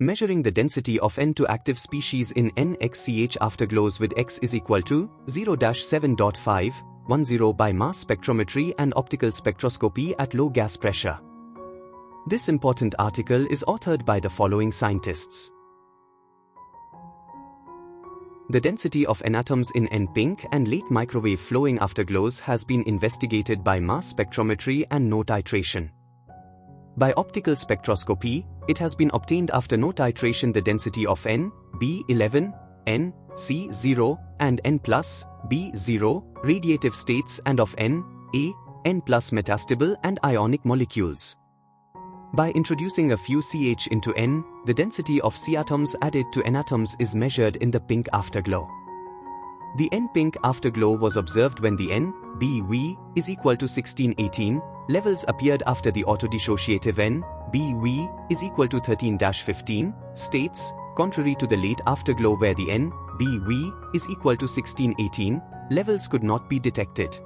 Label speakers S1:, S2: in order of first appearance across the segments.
S1: Measuring the density of N to active species in NXCH afterglows with X is equal to 0-7.510 by mass spectrometry and optical spectroscopy at low gas pressure. This important article is authored by the following scientists. The density of N atoms in N-pink and late microwave flowing afterglows has been investigated by mass spectrometry and no titration. By optical spectroscopy, it has been obtained after no titration the density of N, B11, N, C0, and N+, B0, radiative states and of N, A, N+ metastable and ionic molecules. By introducing a few CH into N, the density of C atoms added to N atoms is measured in the pink afterglow. The N-pink afterglow was observed when the N, BV, is equal to 1618, levels appeared after the autodissociative N, BV, is equal to 13-15, states, contrary to the late afterglow where the N, BV, is equal to 1618, levels could not be detected.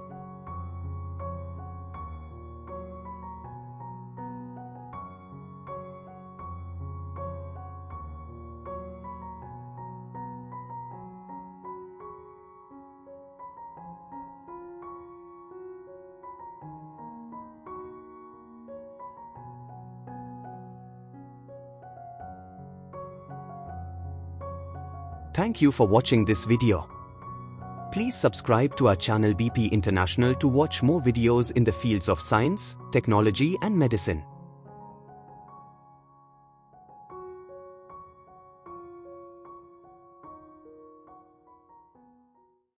S1: Thank you for watching this video. Please subscribe to our channel BP International to watch more videos in the fields of science, technology and medicine.